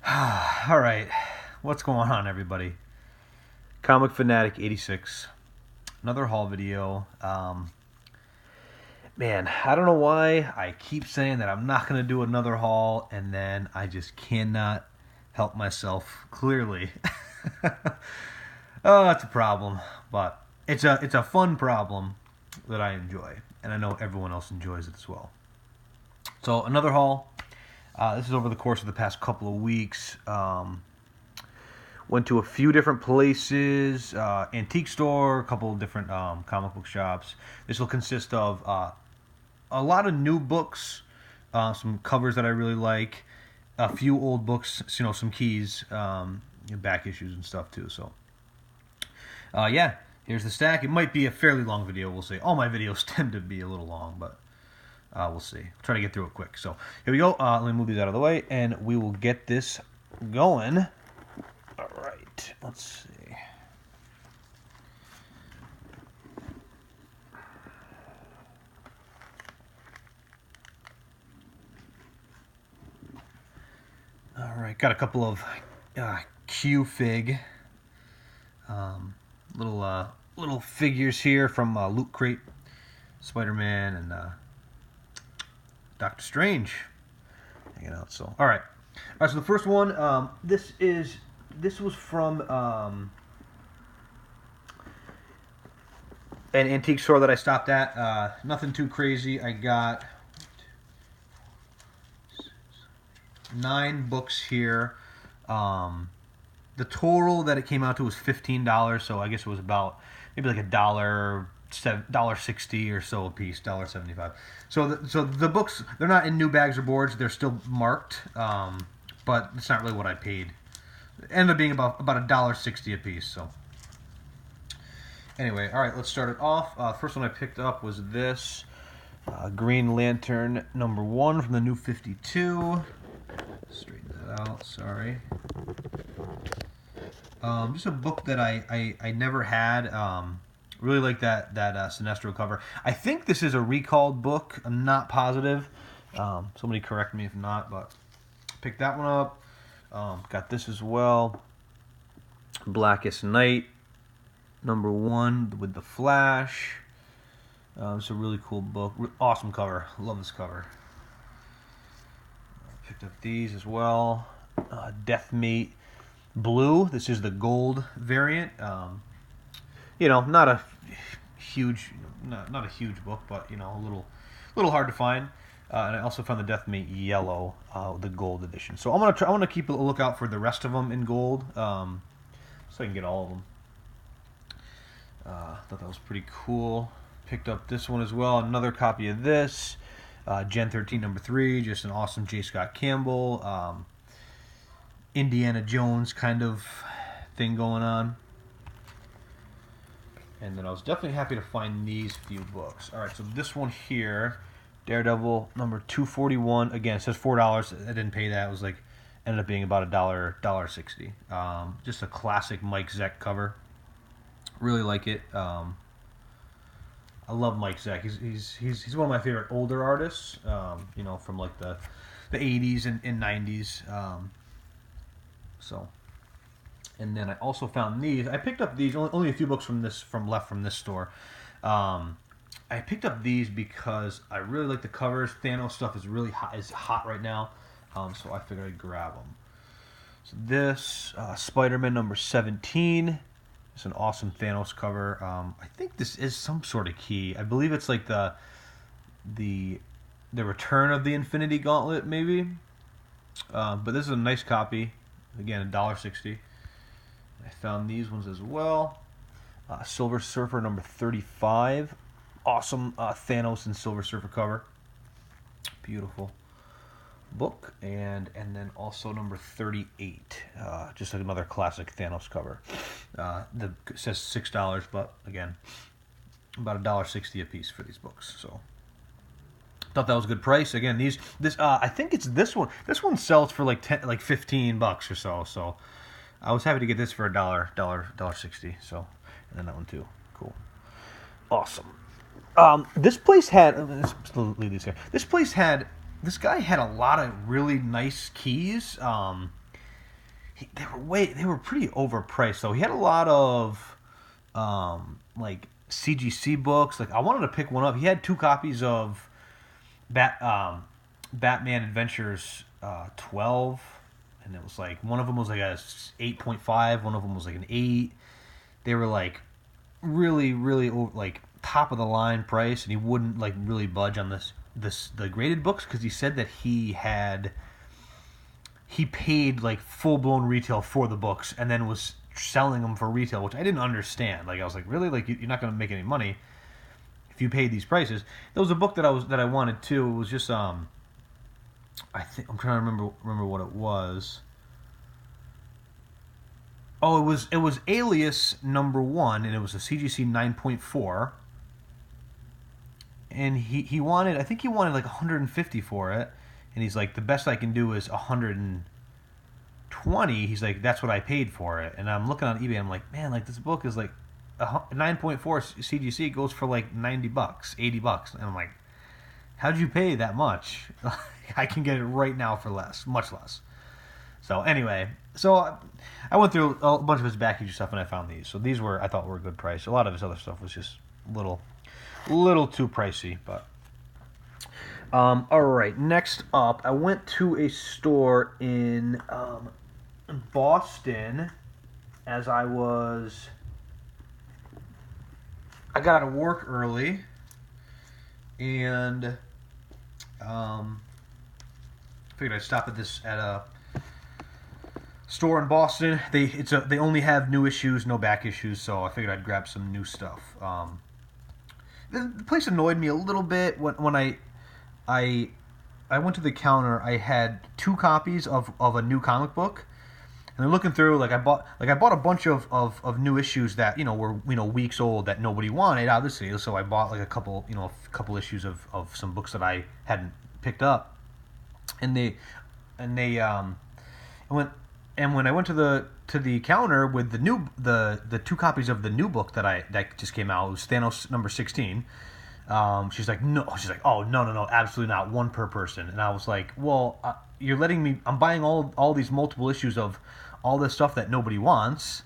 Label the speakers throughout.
Speaker 1: All right, what's going on, everybody? Comic Fanatic 86, another haul video. Man, I don't know why I keep saying that I'm not gonna do another haul, and then I just cannot help myself. Clearly, oh, it's a problem, but it's a fun problem that I enjoy, and I know everyone else enjoys it as well. So another haul. This is over the course of the past couple of weeks. Went to a few different places, antique store, a couple of different comic book shops. This will consist of a lot of new books, some covers that I really like, a few old books, some keys, back issues and stuff too. So, yeah, here's the stack. It might be a fairly long video. We'll see. All my videos tend to be a little long, but we'll see. I'll try to get through it quick. So here we go. Let me move these out of the way, and we will get this going. All right. Let's see. All right. Got a couple of Q-Fig little figures here from Loot Crate, Spider-Man, and Doctor Strange hanging out. So, all right. So the first one, this was from an antique store that I stopped at. Nothing too crazy. I got 9 books here. The total that it came out to was $15, so I guess it was about maybe like $1.60 or so a piece, $1.75. So the books, they're not in new bags or boards; they're still marked, but it's not really what I paid. It ended up being about $1.60 a piece. So anyway, all right, let's start it off. First one I picked up was this Green Lantern #1 from the New 52. Straighten that out. Sorry. Just a book that I never had. Really like that Sinestro cover. I think this is a recalled book. I'm not positive. Somebody correct me if not, but picked that one up. Got this as well. Blackest Night #1 with the Flash. It's a really cool book. Awesome cover. Love this cover. Picked up these as well. Deathmate Blue. This is the gold variant. Not a huge, not a huge book, but a little hard to find. And I also found the Deathmate Yellow, the gold edition. So I'm gonna keep a lookout for the rest of them in gold, so I can get all of them. Thought that was pretty cool. Picked up this one as well. Another copy of this. Gen 13 #3. Just an awesome J. Scott Campbell. Indiana Jones kind of thing going on. And then I was definitely happy to find these few books. All right, so this one here, Daredevil #241. Again, it says $4. I didn't pay that. It was ended up being about $1.60. Just a classic Mike Zeck cover. Really like it. I love Mike Zeck. He's one of my favorite older artists. From like the 80s and 90s. So, and then I also found these. I picked up these, only a few books from this store. I picked up these because I really like the covers. Thanos stuff is really hot right now, so I figured I'd grab them. So this Spider-Man #17. It's an awesome Thanos cover. I think this is some sort of key. I believe it's like the return of the Infinity Gauntlet, maybe. But this is a nice copy. Again, $1.60. I found these ones as well. Silver Surfer #35. Awesome Thanos and Silver Surfer cover. Beautiful book. And then also #38. Just another classic Thanos cover. It says $6, but again, about $1.60 a piece for these books. So thought that was a good price. Again, I think it's this one. This one sells for like $15 or so. So I was happy to get this for $1.60. So, and then that one too. Cool, awesome. This place had. Let's leave these here. This guy had a lot of really nice keys. they were pretty overpriced though. He had a lot of like CGC books. Like I wanted to pick one up. He had 2 copies of Batman Adventures 12, and it was like one of them was like a 8.5, one of them was like an 8. They were like really like top of the line price, and he wouldn't like really budge on the graded books because he said that he paid like full blown retail for the books and then was selling them for retail, which I didn't understand. Like I was like, really, like you're not going to make any money if you paid these prices. There was a book that I wanted too. It was just I think I'm trying to remember what it was. Oh, it was Alias #1, and it was a CGC 9.4. And he wanted, I think he wanted like 150 for it, and he's like, the best I can do is 120. He's like, that's what I paid for it. And I'm looking on eBay. I'm like, man, like this book is like a 9.4 CGC goes for like $90, $80, and I'm like, how'd you pay that much? I can get it right now for less, much less. So anyway, so I went through a bunch of his back issue stuff and I found these. So these I thought were a good price. A lot of his other stuff was just little too pricey, but all right. Next up, I went to a store in Boston as I got out of work early, and figured I'd stop at a store in Boston. They only have new issues, no back issues, so I figured I'd grab some new stuff. The place annoyed me a little bit when I went to the counter. I had 2 copies of a new comic book, and they're looking through. I bought a bunch of new issues that were weeks old that nobody wanted, obviously. So I bought like a couple issues of some books that I hadn't picked up, and when I went to the counter with the 2 copies of the new book that just came out, it was Thanos #16. She's like, oh no, absolutely not, 1 per person. And I was like, well, you're letting me. I'm buying all these multiple issues of all this stuff that nobody wants.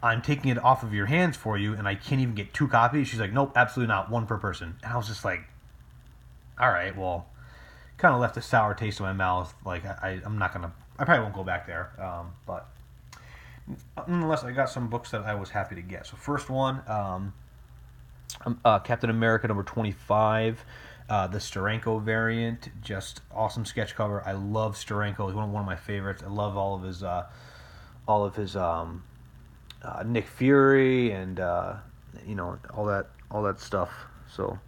Speaker 1: I'm taking it off of your hands for you, and I can't even get 2 copies. She's like, nope, absolutely not, 1 per person. And I was just like, all right, well, kind of left a sour taste in my mouth. Like I'm not gonna. I probably won't go back there, but nonetheless, I got some books that I was happy to get. So first one, Captain America #25, the Steranko variant, just awesome sketch cover. I love Steranko; he's one of my favorites. I love all of his Nick Fury and all that stuff. So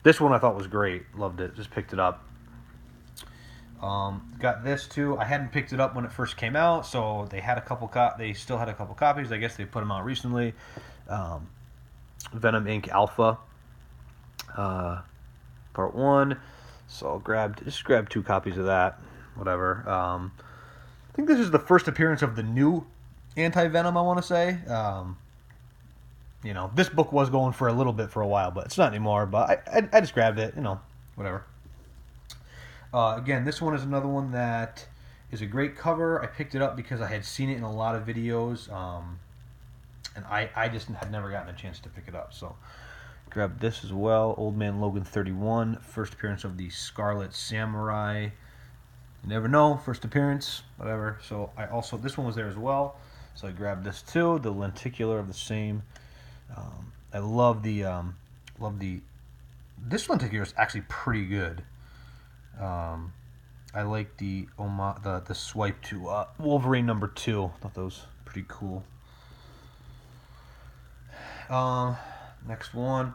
Speaker 1: this one I thought was great. Loved it. Just picked it up. Got this too. I hadn't picked it up when it first came out, so they had they still had a couple copies. I guess they put them out recently. Venom Inc. Alpha, Part 1. So just grabbed 2 copies of that. Whatever. I think this is the first appearance of the new Anti-Venom, I want to say. This book was going for a little bit for a while, but it's not anymore. But I just grabbed it. Whatever. Again, this one is another one that is a great cover. I picked it up because I had seen it in a lot of videos, and I just had never gotten a chance to pick it up. So, grabbed this as well. Old Man Logan 31, first appearance of the Scarlet Samurai. You never know, first appearance, whatever. So this one was there as well. So I grabbed this too. The lenticular of the same. I love this lenticular is actually pretty good. I like the swipe to Wolverine #2. I thought that was pretty cool. Next one,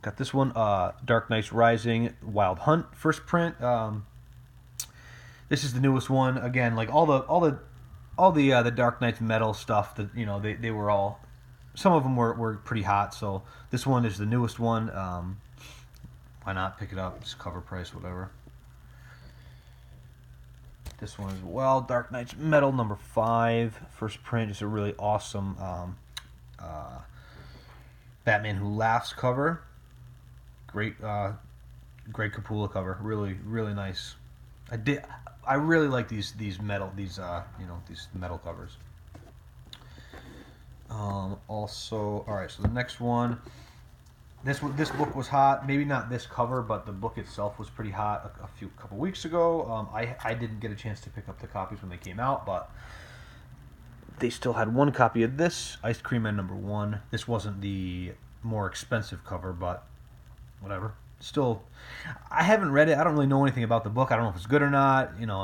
Speaker 1: got this one. Dark Knights Rising Wild Hunt first print. This is the newest one. Again, like all the Dark Knights metal stuff. That they were all. Some of them were pretty hot. So this one is the newest one. Why not pick it up? It's cover price, whatever. This one as well, Dark Knights Metal #5, first print. Just a really awesome Batman Who Laughs cover. Great Capullo cover. Really, really nice. I really like these metal these metal covers. Also, all right. So the next one, this book was hot. Maybe not this cover, but the book itself was pretty hot a couple weeks ago. I didn't get a chance to pick up the copies when they came out, but they still had one copy of this, Ice Cream Man #1. This wasn't the more expensive cover, but whatever. Still, I haven't read it. I don't really know anything about the book. I don't know if it's good or not. You know,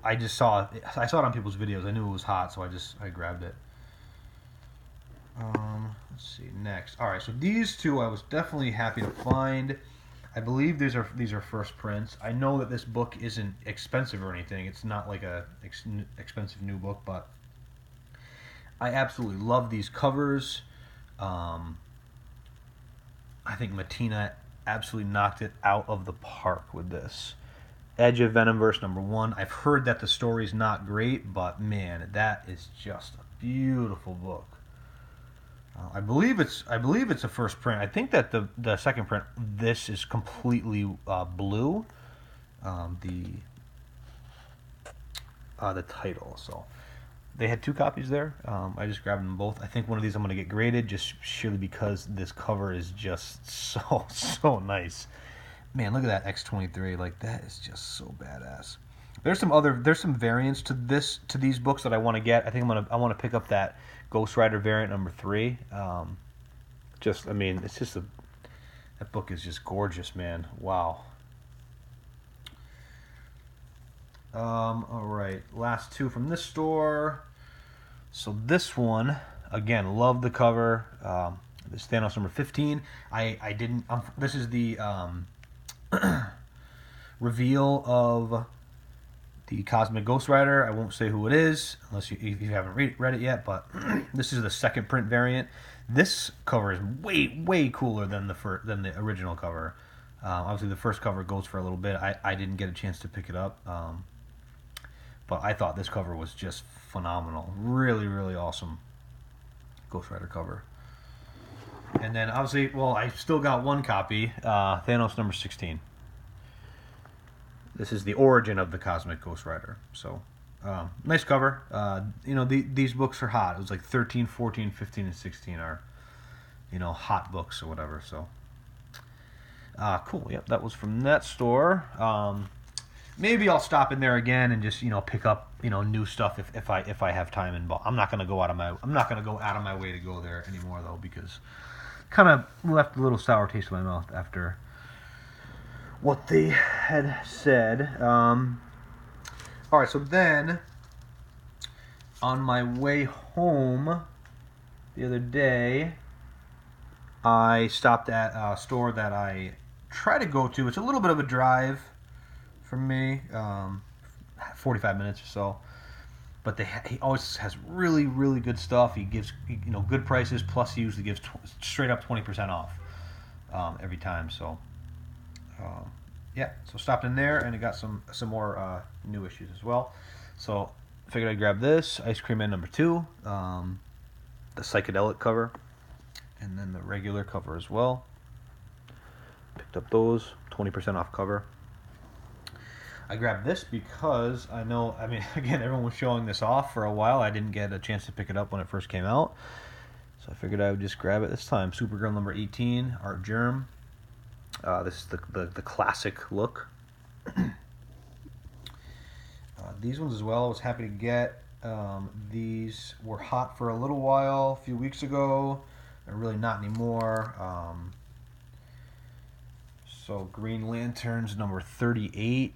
Speaker 1: I saw it on people's videos. I knew it was hot, so I grabbed it. Let's see next. All right, so these two I was definitely happy to find. I believe these are first prints. I know that this book isn't expensive or anything. It's not like a expensive new book, but I absolutely love these covers. I think Mattina absolutely knocked it out of the park with this. Edge of Venomverse #1. I've heard that the story's not great, but man, that is just a beautiful book. I believe it's a first print. I think that the second print, this is completely blue. The title. So they had two copies there. I just grabbed them both. I think one of these I'm going to get graded just surely because this cover is just so nice. Man, look at that X-23. Like, that is just so badass. There's some variants to these books that I want to get. I think I want to pick up that Ghost Rider variant #3. I mean, it's just that book is just gorgeous, man. Wow. All right, last two from this store. So this one, again, love the cover. This Thanos #15. I didn't. This is the reveal of the Cosmic Ghost Rider. I won't say who it is unless if you haven't read it yet. But this is the second print variant. This cover is way cooler than the original cover. Obviously, the first cover goes for a little bit. I didn't get a chance to pick it up. But I thought this cover was just phenomenal. Really awesome Ghost Rider cover. And then obviously, well, I still got one copy, Thanos #16. This is the origin of the Cosmic Ghost Rider. So, nice cover. These books are hot. It was like 13, 14, 15, and 16 are, hot books or whatever. So, cool. Yep, that was from that store. Maybe I'll stop in there again and just pick up new stuff if I have time and I'm not gonna go out of my way to go there anymore though, because kind of left a little sour taste in my mouth after what they had said. All right, so then on my way home the other day, I stopped at a store that I try to go to. It's a little bit of a drive from me, 45 minutes or so, but he always has really good stuff. He gives good prices, plus he usually gives straight up 20% off every time. So yeah, so stopped in there and I got some more new issues as well. So figured I'd grab this Ice Cream Man #2, the psychedelic cover, and then the regular cover as well. Picked up those 20% off cover. I grabbed this because again, everyone was showing this off for a while. I didn't get a chance to pick it up when it first came out, so I figured I would just grab it this time. Supergirl #18, Art Germ. This is the classic look. These ones as well, I was happy to get. These were hot for a little while, a few weeks ago. They're really not anymore. So Green Lanterns #38.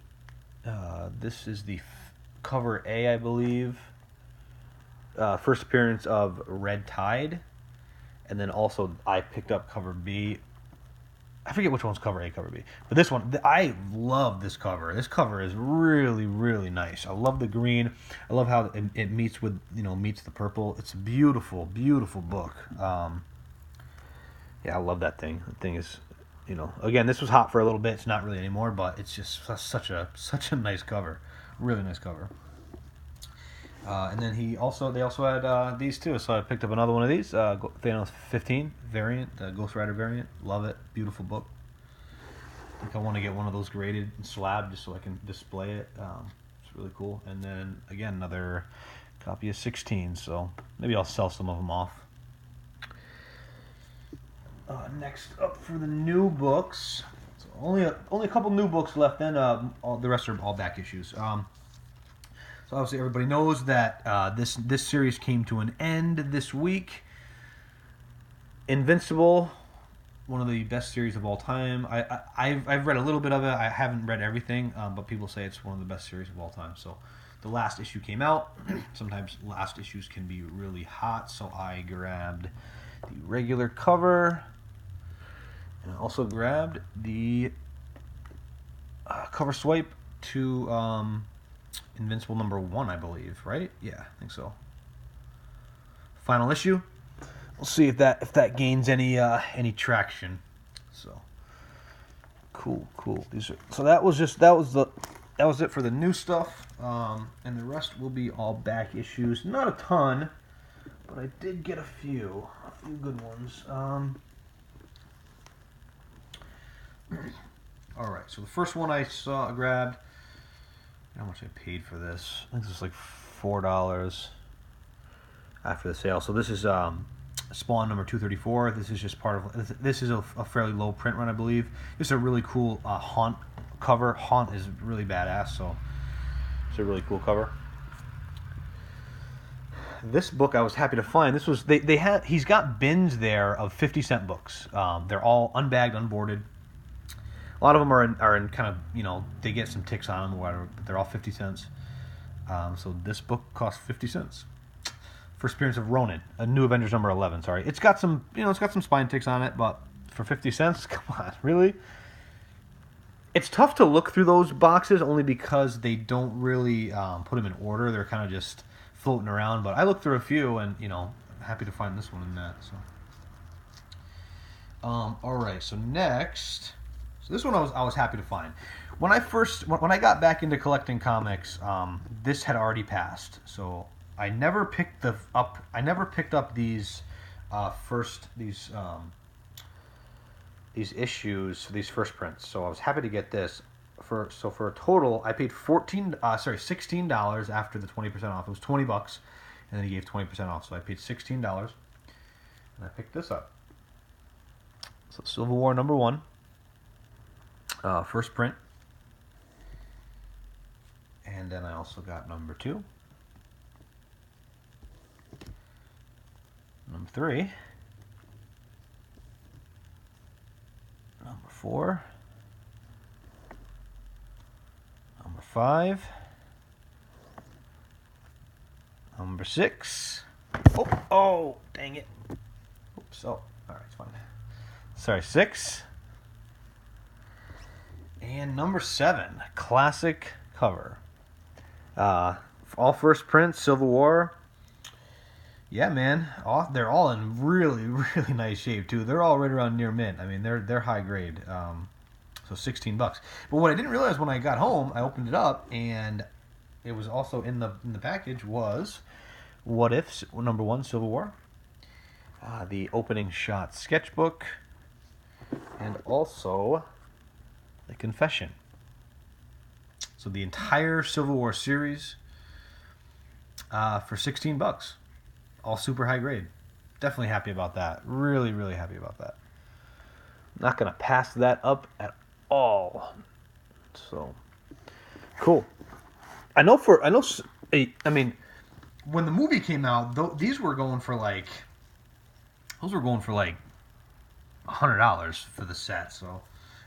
Speaker 1: This is the cover A, I believe. First appearance of Red Tide, and then also I picked up cover B. I forget which one's cover A, cover B, but this one, I love this cover. This cover is really nice. I love the green. I love how it meets with meets the purple. It's a beautiful book. Yeah, I love that thing. The thing is, again, this was hot for a little bit. It's not really anymore, but it's just such a nice cover. Really nice cover. And then they also had these too. So I picked up another one of these, Thanos 15 variant, Ghost Rider variant. Love it. Beautiful book. I think I want to get one of those graded and slabbed just so I can display it. It's It's really cool. And then again, another copy of 16. So maybe I'll sell some of them off. Next up for the new books. So only a couple new books left. Then the rest are all back issues. So obviously everybody knows that this series came to an end this week. Invincible, one of the best series of all time. I've read a little bit of it. I haven't read everything, but people say it's one of the best series of all time. So the last issue came out. Sometimes last issues can be really hot, so I grabbed the regular cover. And I also grabbed the cover swipe to Invincible #1, I believe, right? Yeah, I think so. Final issue. We'll see if that gains any traction. So cool. So that was it for the new stuff, and the rest will be all back issues. Not a ton, but I did get a few good ones. All right, so the first one I grabbed. How much I paid for this? I think this was like $4 after the sale. So this is Spawn number 234. This is just part of. This is a fairly low print run, I believe. This is a really cool Haunt cover. Haunt is really badass, so it's a really cool cover. This book I was happy to find. This was he's got bins there of 50-cent books. They're all unbagged, unboarded. A lot of them are in kind of, they get some ticks on them or whatever, but they're all 50 cents. So this book cost 50 cents. First appearance of Ronin, a New Avengers number 11. Sorry, it's got some spine ticks on it, but for 50 cents, come on, really? It's tough to look through those boxes only because they don't really put them in order. They're kind of just floating around. But I looked through a few, and happy to find this one in that. So, all right. So next. So this one I was happy to find. When I got back into collecting comics, this had already passed. So I never picked up these these issues, these first prints. So I was happy to get this. For a total, I paid $16 after the 20% off. It was $20, and then he gave 20% off. So I paid $16, and I picked this up. So Civil War #1. First print, and then I also got #2, #3, #4, #5, #6. Oh, dang it! Oops. Oh, all right, it's fine. Sorry, 6. And #7, classic cover. All first prints, Civil War. Yeah, man. They're all in really, really nice shape too. They're all right around near mint. I mean, they're high grade. So $16. But what I didn't realize when I got home, I opened it up, and it was also in the package was What If #1, Civil War. The opening shot sketchbook, and also The Confession. So the entire Civil War series for $16. All super high grade. Definitely happy about that. Really, really happy about that. Not going to pass that up at all. So, cool. I mean, when the movie came out, these were going for like $100 for the set, so.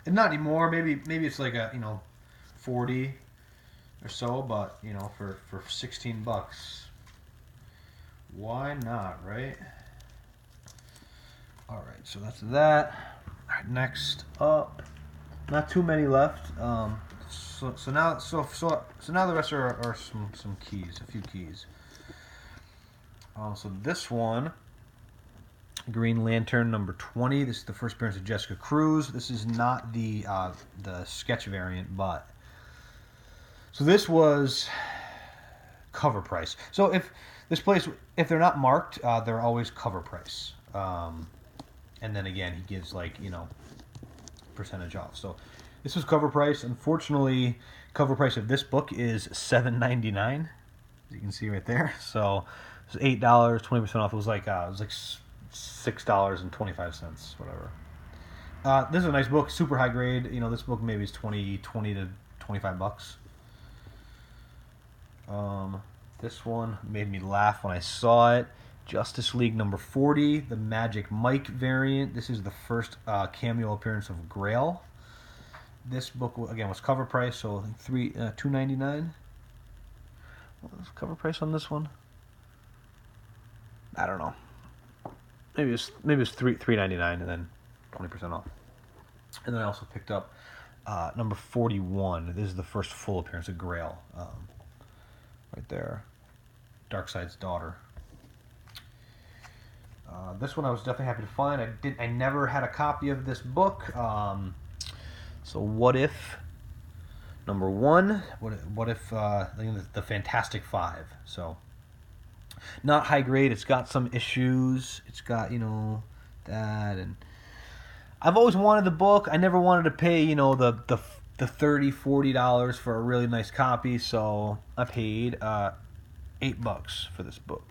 Speaker 1: And not anymore. Maybe it's like a 40 or so, but for $16, why not, right? All right, so that's that. All right, next up, not too many left. So now the rest are some keys, a few keys. So this one. Green Lantern #20. This is the first appearance of Jessica Cruz. This is not the sketch variant, but so this was cover price. So if they're not marked, they're always cover price. And then again, he gives percentage off. So this was cover price. Unfortunately, Cover price of this book is $7.99, as you can see right there. So it's $8, 20% off. It was like $6.25, whatever. This is a nice book, super high grade. You know, this book maybe is 20 to 25 bucks. This one made me laugh when I saw it. Justice League number 40, the Magic Mike variant. This is the first cameo appearance of Grail. This book again was cover price, so I think $2.99. What was cover price on this one? I don't know. Maybe it was $3.99 and then 20% off. And then I also picked up number 41. This is the first full appearance of Grail. Right there, Darkseid's daughter. This one I was definitely happy to find. I never had a copy of this book. So What If number 1? What if the Fantastic Five? So not high grade. It's got some issues. It's got, you know, that, and I've always wanted the book. I never wanted to pay, you know, the $30, $40 for a really nice copy, so I paid $8 for this book.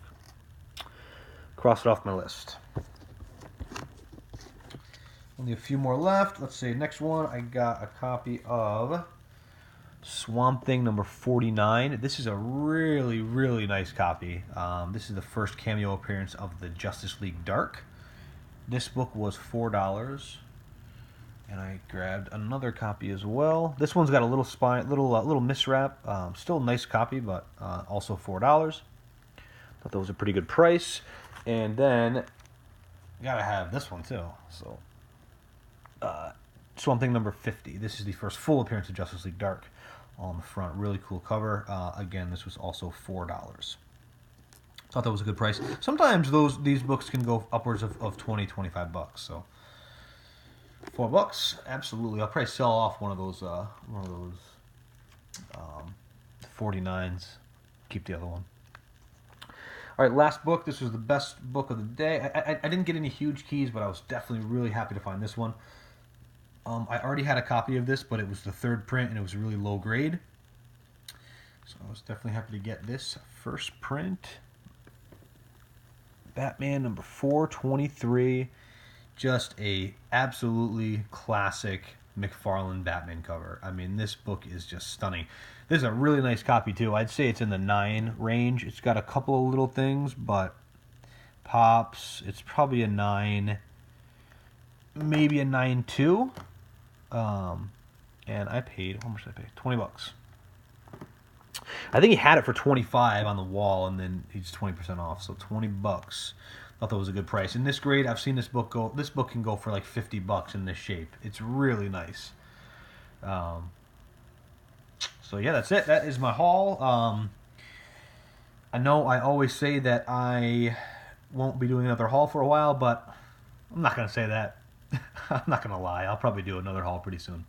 Speaker 1: Cross it off my list. Only a few more left. Let's see, next one, I got a copy of Swamp Thing number 49. This is a really, really nice copy. This is the first cameo appearance of the Justice League Dark. This book was $4. And I grabbed another copy as well. This one's got a little little miswrap. Still a nice copy, but also $4. Thought that was a pretty good price. And then gotta have this one too. So Swamp Thing number 50. This is the first full appearance of Justice League Dark. All on the front, really cool cover. Again, this was also $4. Thought that was a good price. Sometimes these books can go upwards of 20, 25 bucks. So $4, absolutely. I'll probably sell off one of those 49s. Keep the other one. All right, last book. This was the best book of the day. I didn't get any huge keys, but I was definitely really happy to find this one. I already had a copy of this, but it was the third print, and it was really low grade. So I was definitely happy to get this first print. Batman number 423. Just a absolutely classic McFarlane Batman cover. I mean, this book is just stunning. This is a really nice copy too. I'd say it's in the 9 range. It's got a couple of little things, but pops. It's probably a 9, maybe a 9.2. And I paid, how much did I pay? $20. I think he had it for $25 on the wall, and then he's 20% off, so $20. Thought that was a good price. In this grade, I've seen this book go. This book can go for like $50 in this shape. It's really nice. So yeah, that's it. That is my haul. I know I always say that I won't be doing another haul for a while, but I'm not gonna say that. I'm not gonna lie. I'll probably do another haul pretty soon.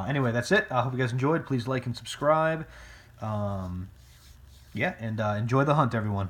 Speaker 1: Anyway, that's it. I hope you guys enjoyed. Please like and subscribe. Yeah, and enjoy the hunt, everyone.